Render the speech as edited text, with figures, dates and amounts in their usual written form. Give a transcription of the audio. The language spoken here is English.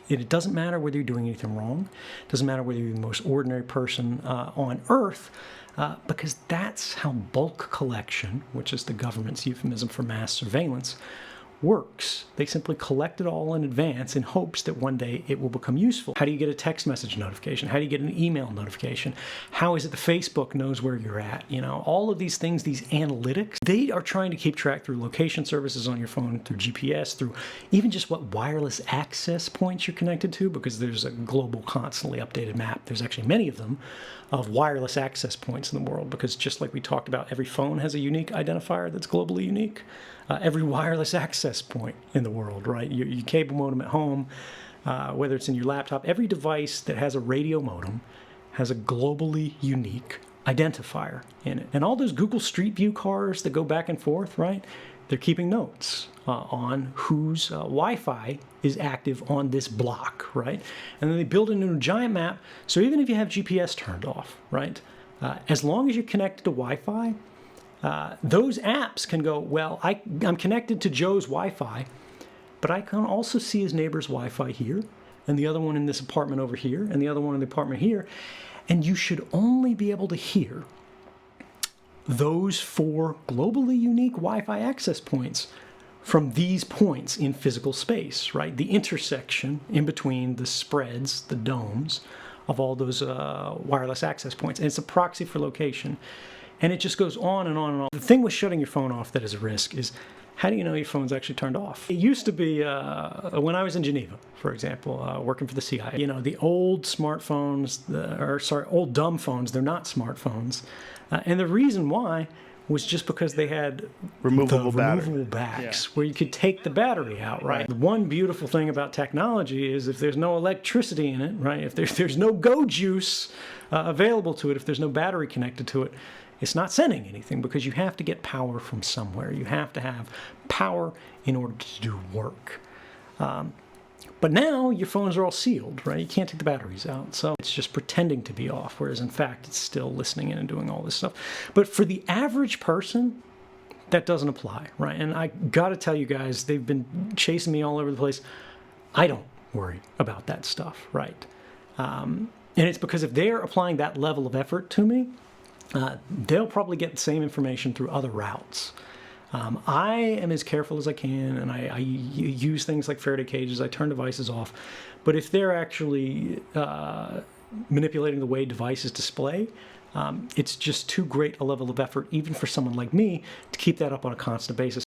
It doesn't matter whether you're doing anything wrong. It doesn't matter whether you're the most ordinary person on Earth, because that's how bulk collection, which is the government's euphemism for mass surveillance, works. They simply collect it all in advance in hopes that one day it will become useful. How do you get a text message notification? How do you get an email notification? How is it that Facebook knows where you're at? You know, all of these things, these analytics, they are trying to keep track through location services on your phone, through GPS, through even just what wireless access points you're connected to, because there's a global, constantly updated map. There's actually many of them of wireless access points in the world, because just like we talked about, every phone has a unique identifier that's globally unique. Every wireless access point in the world, right? Your cable modem at home, whether it's in your laptop, every device that has a radio modem has a globally unique identifier in it. And all those Google Street View cars that go back and forth, right? They're keeping notes on whose Wi-Fi is active on this block, right? And then they build into a giant map. So even if you have GPS turned off, right? As long as you're connected to Wi-Fi, those apps can go, well, I'm connected to Joe's Wi-Fi, but I can also see his neighbor's Wi-Fi here, and the other one in this apartment over here, and the other one in the apartment here. And you should only be able to hear those 4 globally unique Wi-Fi access points from these points in physical space, right? The intersection in between the spreads, the domes, of all those wireless access points. And it's a proxy for location. And it just goes on and on and on. The thing with shutting your phone off that is a risk is, how do you know your phone's actually turned off? It used to be, when I was in Geneva, for example, working for the CIA, you know, the old smartphones, old dumb phones, they're not smartphones. And the reason why was just because they had removable backs, where you could take the battery out, right? The one beautiful thing about technology is if there's no electricity in it, right? If there's no go juice available to it, if there's no battery connected to it, it's not sending anything, because you have to get power from somewhere. You have to have power in order to do work. But now your phones are all sealed, right? You can't take the batteries out. So it's just pretending to be off, whereas in fact it's still listening in and doing all this stuff. But for the average person, that doesn't apply, right? And I got to tell you guys, they've been chasing me all over the place. I don't worry about that stuff, right? And it's because if they're applying that level of effort to me, they'll probably get the same information through other routes. I am as careful as I can, and I use things like Faraday cages. I turn devices off. But if they're actually manipulating the way devices display, it's just too great a level of effort, even for someone like me, to keep that up on a constant basis.